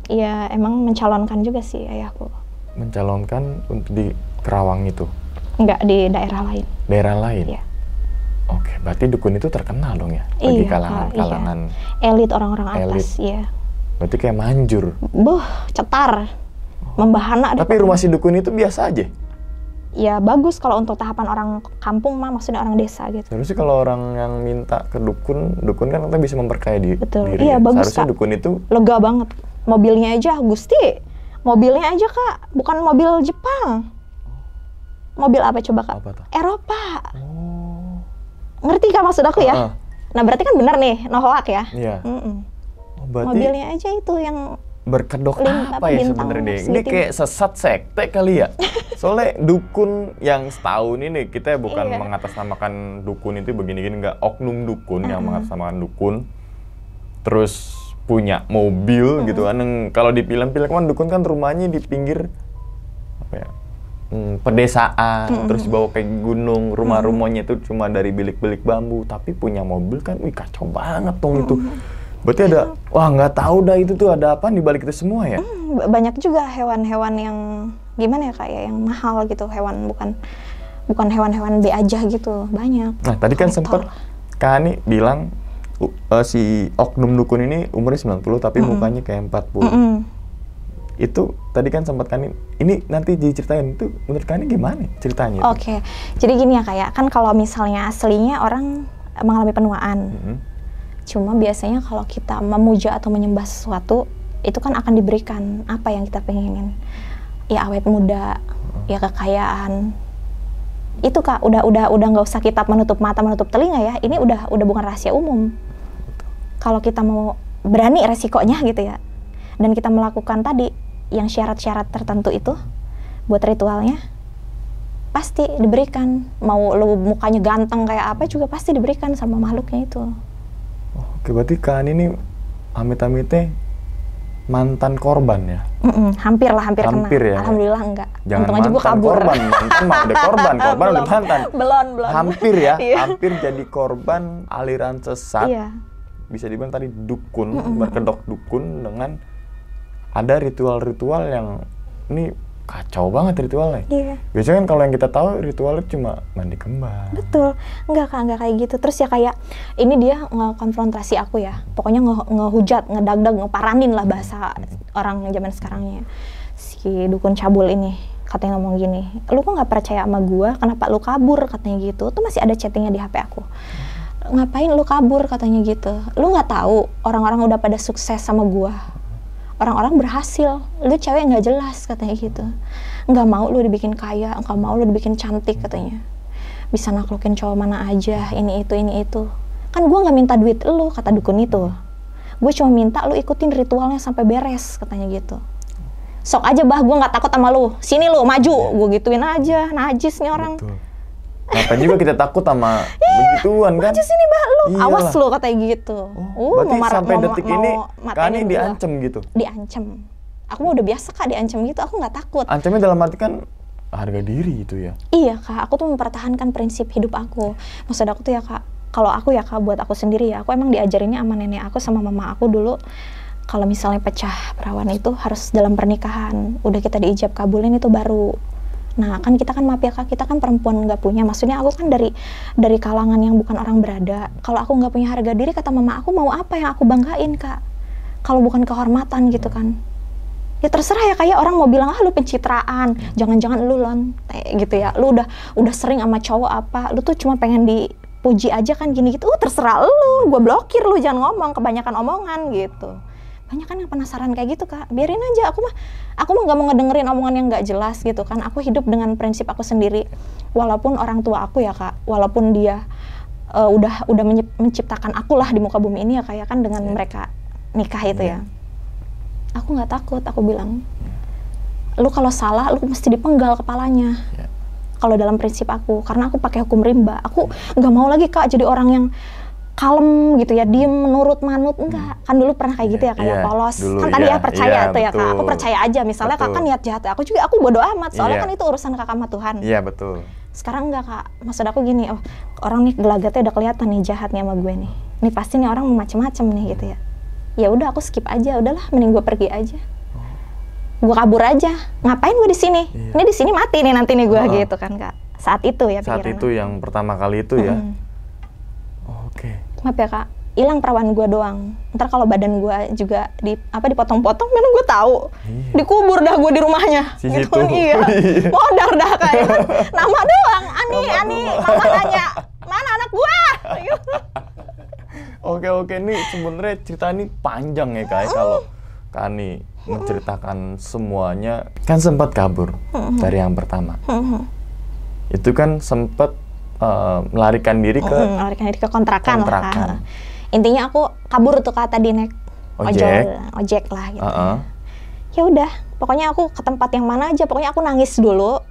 Iya, emang mencalonkan juga sih ayahku. Mencalonkan untuk di Kerawang itu? Enggak, di daerah lain. Daerah lain? Iya. Oke, berarti dukun itu terkenal dong ya? Bagi kalangan elit, orang-orang atas, iya. Berarti kayak manjur? Cetar. Membahana. Tapi rumah si dukun itu biasa aja? Ya bagus kalau untuk tahapan orang kampung mah, maksudnya orang desa gitu. Seharusnya kalau orang yang minta ke dukun kan kita bisa memperkaya diri. Betul, iya ya. Bagus seharusnya kak. Dukun itu lega banget. Mobilnya aja, Gusti. Mobilnya aja kak, bukan mobil Jepang. Mobil apa coba kak? Apa tuh? Eropa. Ngerti kak maksud aku ya? Nah berarti kan benar nih, no hoak ya? Iya. Berarti mobilnya aja itu yang berkedok apa ya sebenarnya? Ini kayak sesat sekte kali ya? Soalnya dukun yang setahun ini kita bukan mengatasnamakan dukun itu begini-gini, nggak, oknum dukun yang mengatasnamakan dukun terus punya mobil gitu kan. Kalau di film-film kan dukun kan rumahnya di pinggir apa ya, pedesaan, terus dibawa ke gunung, rumahnya itu cuma dari bilik-bilik bambu, tapi punya mobil kan, wih kacau banget dong itu. Berarti ada, wah nggak tahu dah itu tuh ada apa di balik itu semua ya? Banyak juga hewan-hewan yang gimana ya kayak yang mahal gitu, hewan bukan hewan-hewan B aja gitu, banyak. Nah tadi kan sempat Kak Ani bilang si oknum dukun ini umurnya 90 tapi mukanya kayak 40. Itu tadi kan sempat kan ini nanti diceritain itu menurut Kak Ani gimana ceritanya? Oke, jadi gini ya kayak kan kalau misalnya aslinya orang mengalami penuaan. Cuma biasanya kalau kita memuja atau menyembah sesuatu, itu kan akan diberikan apa yang kita pengenin. Ya awet muda, ya kekayaan. Itu kak, udah nggak usah kita menutup mata, menutup telinga ya. Ini udah bukan rahasia umum. Kalau kita mau berani resikonya gitu ya, dan kita melakukan tadi yang syarat-syarat tertentu itu buat ritualnya, pasti diberikan. Mau lu mukanya ganteng kayak apa juga pasti diberikan sama makhluknya itu. Oke, berarti Kak Ani ini amit-amitnya mantan korban ya? Hampir kena. Ya? Alhamdulillah enggak. Jangan untung aja gue kabur. Mantan mah udah korban udah mantan. Belum. Hampir ya, hampir jadi korban aliran sesat. Iya. Bisa dibilang tadi dukun, berkedok dukun dengan ada ritual-ritual yang ini Kacau banget ritualnya. Iya. Biasanya kan kalau yang kita tahu ritualnya cuma mandi kembar. Betul. Enggak Kak, enggak kayak gitu. Terus ya kayak ini dia ngekonfrontasi aku ya. Pokoknya ngehujat, ngedagdag, ngeparanin lah bahasa orang zaman sekarangnya. Si dukun cabul ini katanya ngomong gini, lu kok nggak percaya sama gua, kenapa lu kabur, katanya gitu. Tuh masih ada chattingnya di HP aku. Ngapain lu kabur, katanya gitu. Lu nggak tahu orang-orang udah pada sukses sama gua, orang-orang berhasil, lu cewek nggak jelas, katanya gitu. Nggak mau lu dibikin kaya, nggak mau lu dibikin cantik, katanya. Bisa naklukin cowok mana aja, ini itu. Kan gua nggak minta duit lu, kata dukun itu. Gue cuma minta lu ikutin ritualnya sampai beres, katanya gitu. Sok aja bah, gue nggak takut sama lu. Sini lu, maju. Gue gituin aja, najis nih orang. Betul. Ngapain juga kita takut sama begituan kan? Maju sini bah, lu. Iyalah. Awas lu, katanya gitu. Berarti sampai detik ini Kani diancem gitu? Diancem. Aku udah biasa Kak diancem gitu, aku nggak takut. Ancamnya dalam arti kan harga diri itu ya? Iya Kak, aku tuh mempertahankan prinsip hidup aku. Maksud aku tuh ya Kak, kalau aku ya Kak, buat aku sendiri ya, aku emang diajarinnya sama nenek aku sama mama aku dulu. Kalau misalnya pecah perawan itu harus dalam pernikahan, udah kita diijab kabulin itu baru. Nah kan kita kan maaf ya Kak, kita kan perempuan nggak punya, maksudnya aku kan dari kalangan yang bukan orang berada. Kalau aku nggak punya harga diri, kata mama aku, mau apa yang aku banggain Kak? Kalau bukan kehormatan gitu kan. Ya terserah ya, kayak orang mau bilang, ah lu pencitraan, jangan-jangan lu gitu ya, lu udah sering sama cowok apa, lu tuh cuma pengen dipuji aja kan gini gitu, terserah lu, gue blokir lu, jangan ngomong, kebanyakan omongan gitu. Banyak kan yang penasaran kayak gitu Kak, biarin aja, aku mah nggak mau ngedengerin omongan yang nggak jelas gitu kan. Aku hidup dengan prinsip aku sendiri, walaupun orang tua aku ya Kak, walaupun dia udah menciptakan aku lah di muka bumi ini ya kayak kan dengan mereka nikah itu ya. Aku nggak takut, aku bilang, lu kalau salah lu mesti dipenggal kepalanya. Kalau dalam prinsip aku, karena aku pakai hukum rimba, aku nggak mau lagi Kak jadi orang yang kalem gitu ya, diem menurut manut, enggak. Kan dulu pernah kayak gitu ya, kayak polos. Kan tadi ya percaya tuh ya Kak, aku percaya aja. Misalnya Kakak niat jahat, aku bodo amat, soalnya kan itu urusan Kakak sama Tuhan. Iya betul. Sekarang enggak Kak, maksud aku gini, oh orang nih gelagatnya udah kelihatan nih jahatnya sama gue nih. Ini pasti nih orang macem-macem nih gitu ya. Ya udah aku skip aja, udahlah mending gue pergi aja. Gue kabur aja. Ngapain gue di sini? Ini di sini mati nih nanti nih gue gitu kan Kak. Saat itu ya pikiran. Saat itu yang pertama kali itu ya. Oke. Maaf ya Kak, hilang perawan gue doang. Ntar kalau badan gue juga dipotong-potong, mana gue tahu. Dikubur dah gue di rumahnya. Gitu kan, iya. Modar dah kayak nama doang. Ani, mama nanya, mana anak gue? Oke, nih sebenarnya cerita ini panjang ya Kak. Kalau Kani menceritakan semuanya, kan sempat kabur dari yang pertama. Itu kan sempat melarikan diri ke kontrakan. Lah. Intinya aku kabur tuh Kak, tadi naik ojek lah gitu. Ya udah, pokoknya aku ke tempat yang mana aja, pokoknya aku nangis dulu.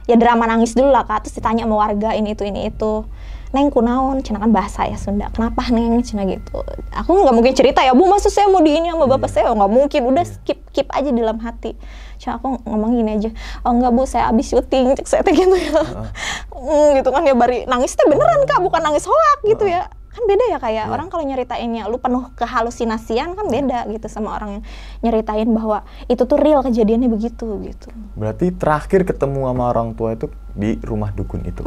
Ya drama nangis dulu lah Kak, terus ditanya sama warga ini itu. Neng kunaon, cina kan bahasa ya Sunda. Kenapa Neng, cina gitu. Aku nggak mungkin cerita ya, Bu, maksud saya mau di ini sama bapak saya, nggak mungkin. Udah keep aja di dalam hati. Cuma aku ngomong gini aja, oh enggak Bu, saya abis syuting, cek saya gitu ya. Gitu kan ya, bari nangis tuh beneran Kak, bukan nangis hoak gitu ya. Kan beda ya kayak orang kalau nyeritainnya lu penuh kehalusinasian kan beda gitu sama orang yang nyeritain bahwa itu tuh real kejadiannya begitu gitu. Berarti terakhir ketemu sama orang tua itu di rumah dukun itu?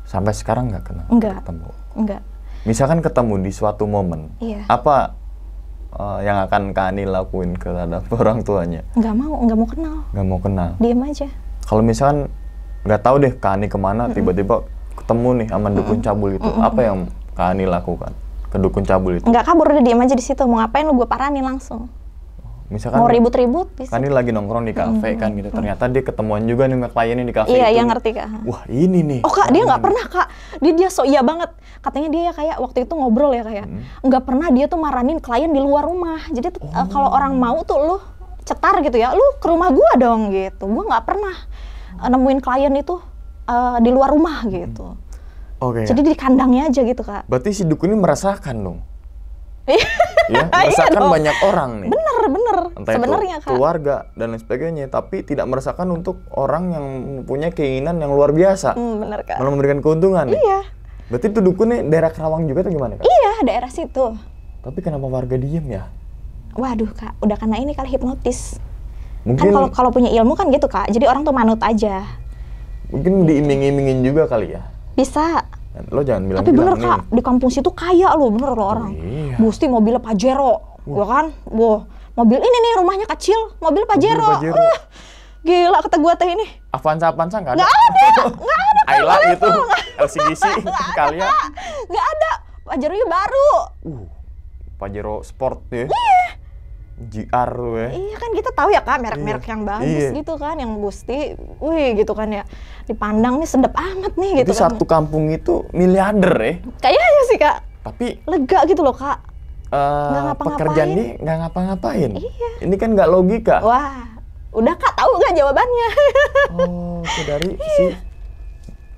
Sampai sekarang nggak kenal? Ketemu? Enggak. Misalkan ketemu di suatu momen, apa yang akan Kani lakuin terhadap orang tuanya? Nggak mau kenal. Nggak mau kenal? Diem aja. Kalau misalkan nggak tahu deh Kani kemana, tiba-tiba ketemu nih sama dukun cabul itu, apa yang Kani lakukan ke dukun cabul itu? Nggak kabur, udah diem aja di situ. Mau ngapain lu, gue paranin langsung. Misalkan mau ribut-ribut Kani lagi nongkrong di kafe kan gitu, ternyata dia ketemuan juga nih sama kliennya di kafe itu. Iya, ngerti Kak. Wah ini nih. Oh Kak, dia nggak pernah Kak, dia so iya banget. Katanya dia kayak waktu itu ngobrol ya kayak nggak pernah dia tuh maranin klien di luar rumah. Jadi kalau orang mau tuh lu cetar gitu ya, lu ke rumah gua dong gitu. Gua nggak pernah nemuin klien itu di luar rumah gitu. Jadi di kandangnya aja gitu Kak. Berarti si dukun ini merasakan dong. Ya, merasakan banyak orang nih. Bener. Entah sebenarnya itu keluarga dan lain sebagainya, tapi tidak merasakan untuk orang yang mempunyai keinginan yang luar biasa. Bener Kak. Malah memberikan keuntungan. Iya. Berarti itu dukunnya daerah Kerawang juga atau gimana Kak? Iya, daerah situ. Tapi kenapa warga diem ya? Waduh Kak, udah karena ini kali hipnotis. Mungkin Kan kalau punya ilmu kan gitu Kak, jadi orang tuh manut aja. mungkin diiming-imingin juga kali ya. Bisa. Lo jangan bilang Tapi bener nih. Kak, di kampung situ kaya loh, bener loh orang. Iya. Gusti mobilnya Pajero, ya kan? Wah, mobil ini nih rumahnya kecil, mobil Pajero. Pajero. Gila kata gua teh ini. Avanza nggak ada? Nggak ada. Ayla itu, LCGC, kalian. Nggak ada. Pajeronya baru. Pajero Sport ya. Iya. GR tuh ya. Iya kan kita tahu ya Kak, merek-merek yang bagus gitu kan, yang Gusti, wih gitu kan ya. Dipandang nih sedap amat nih gitu Itu kan. satu kampung itu miliarder ya. Kayaknya sih Kak. Tapi Lega gitu loh Kak. Nggak ngapa-ngapain. pekerjaan ini nggak ngapa-ngapain. Iya. Ini kan nggak logika. Wah, udah Kak tahu nggak jawabannya? Oh, itu dari si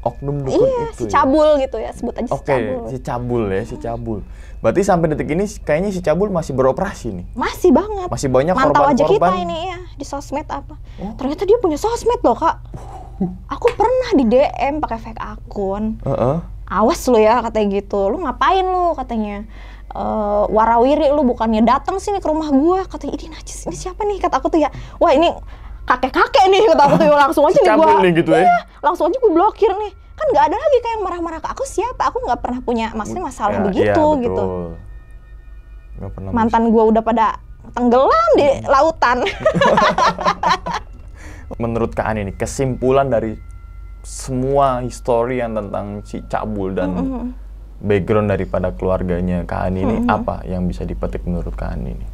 oknum dukun Iya, itu si ya? cabul gitu ya, sebut aja si Oke, cabul. si cabul ya, si cabul. Berarti sampai detik ini kayaknya si cabul masih beroperasi nih. Masih banget. Masih banyak Mantau aja kita korban-korban. ini ya, di sosmed apa. Ternyata dia punya sosmed loh Kak. Aku pernah di DM pakai fake akun. Awas lu ya katanya gitu. Lu ngapain lu katanya. Warawiri lu bukannya datang sini ke rumah gua. Katanya ini najis, ini siapa nih kata aku tuh ya. Wah ini kakek-kakek nih kata aku tuh ya. Langsung aja Si nih cabul gua. nih gitu ya? Iya, langsung aja gua blokir nih. Kan nggak ada lagi kayak yang marah-marah ke aku siapa. Aku nggak pernah punya maksudnya masalah Ya, begitu iya, betul. gitu. Nggak pernah Mantan gua udah pada tenggelam di lautan. Menurut Kak Ani nih, kesimpulan dari semua histori yang tentang si cabul dan background daripada keluarganya Kak Ani ini apa yang bisa dipetik menurut Kak Ani ini?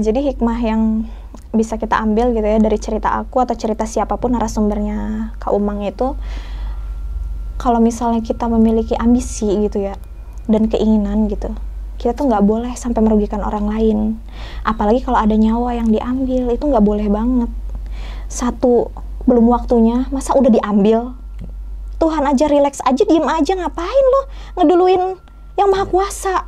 Jadi hikmah yang bisa kita ambil gitu ya dari cerita aku atau cerita siapapun narasumbernya Kak Umang itu, kalau misalnya kita memiliki ambisi gitu ya dan keinginan gitu, kita tuh nggak boleh sampai merugikan orang lain. Apalagi kalau ada nyawa yang diambil, itu nggak boleh banget. Satu, belum waktunya, masa udah diambil? Tuhan aja relax aja, diem aja, ngapain lo ngeduluin yang maha kuasa?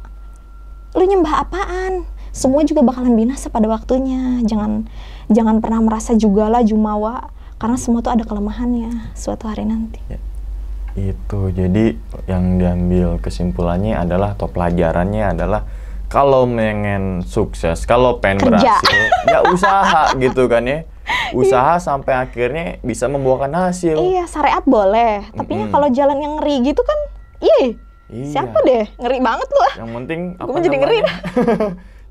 Lo nyembah apaan? Semua juga bakalan binasa pada waktunya. Jangan pernah merasa jugalah jumawa, karena semua tuh ada kelemahannya suatu hari nanti. Ya, itu jadi yang diambil kesimpulannya adalah atau pelajarannya adalah kalau pengen sukses, kalau pengen berhasil, ya usaha gitu kan ya. Usaha sampai akhirnya bisa membuahkan hasil. Iya, syariat boleh. Tapi kalau jalan yang ngeri gitu kan, iya. Siapa deh? Ngeri banget lu ah. Yang penting Gue jadi ngeri dah.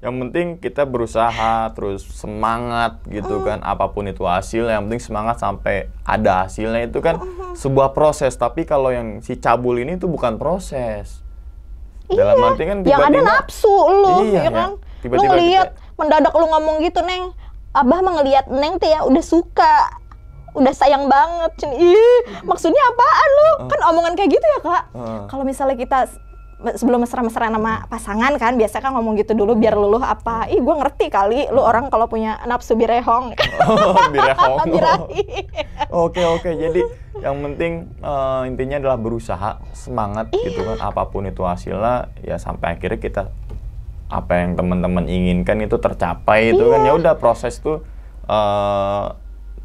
Yang penting kita berusaha terus semangat gitu kan, apapun itu hasil, yang penting semangat sampai ada hasilnya itu kan sebuah proses. Tapi kalau yang si cabul ini tuh bukan proses. Dalam arti kan yang ada tiba-tiba nafsu lu, iya, ya kan? tiba-tiba Lu ngeliat mendadak lu ngomong gitu, Neng. Abah mah ngeliat Neng tuh ya udah suka, udah sayang banget. Ih, maksudnya apaan lu? Kan omongan kayak gitu ya Kak. Kalau misalnya kita sebelum mesra-mesraan sama pasangan kan, biasa kan ngomong gitu dulu biar luluh apa. Ih, gue ngerti kali lu orang kalau punya nafsu birehong. Birehong. Birahi. Oke. Jadi yang penting intinya adalah berusaha, semangat gitu kan. Apapun itu hasilnya, ya sampai akhirnya kita apa yang teman-teman inginkan itu tercapai itu kan. Ya udah proses tuh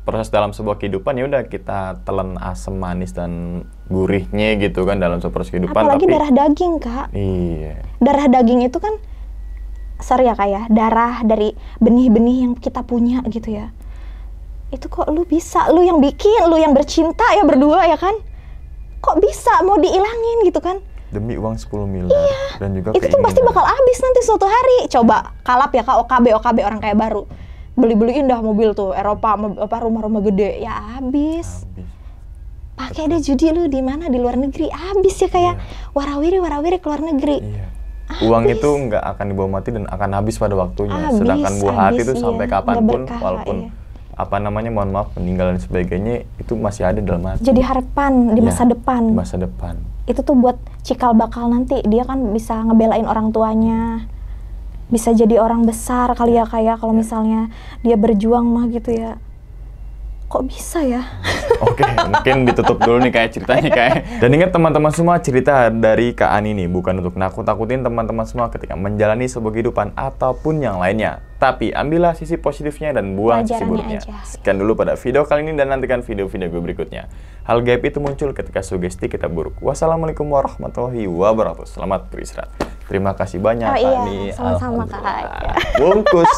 proses dalam sebuah kehidupan, ya udah kita telan asam manis dan gurihnya gitu kan dalam sebuah proses kehidupan. Apalagi tapi darah daging Kak. Iya. Darah daging itu kan, sorry ya Kak ya, darah dari benih-benih yang kita punya gitu ya. Itu kok lu bisa, lu yang bikin, lu yang bercinta ya berdua ya kan? Kok bisa mau diilangin gitu kan? Demi uang 10 miliar dan juga Itu tuh pasti bakal habis nanti suatu hari. Coba kalap ya Kak, OKB orang kayak baru. Beli-beliin dah mobil tuh Eropa, rumah-rumah gede, ya habis. Pakai deh judi lu di mana, di luar negeri, habis ya kayak warawiri ke luar negeri. Iya. Uang itu nggak akan dibawa mati dan akan habis pada waktunya. Sedangkan buah hati itu sampai kapanpun, walaupun apa namanya, mohon maaf, meninggal dan sebagainya, itu masih ada dalam hati. Jadi harapan di masa depan. Di masa depan. Itu tuh buat cikal bakal nanti, dia kan bisa ngebelain orang tuanya. Bisa jadi orang besar kali ya kayak kalau misalnya dia berjuang mah gitu ya. Kok bisa ya? Oke, mungkin ditutup dulu nih kayak ceritanya kayak. Dan ingat teman-teman semua, cerita dari Kak Ani ini bukan untuk nakut-nakutin teman-teman semua ketika menjalani sebuah kehidupan ataupun yang lainnya. Tapi ambillah sisi positifnya dan buang sisi buruknya. Sekian dulu pada video kali ini dan nantikan video-video gue berikutnya. Hal gaib itu muncul ketika sugesti kita buruk. Wassalamualaikum warahmatullahi wabarakatuh. Selamat beristirahat. Terima kasih banyak Kak Ani. Sama-sama Kak. Bungkus.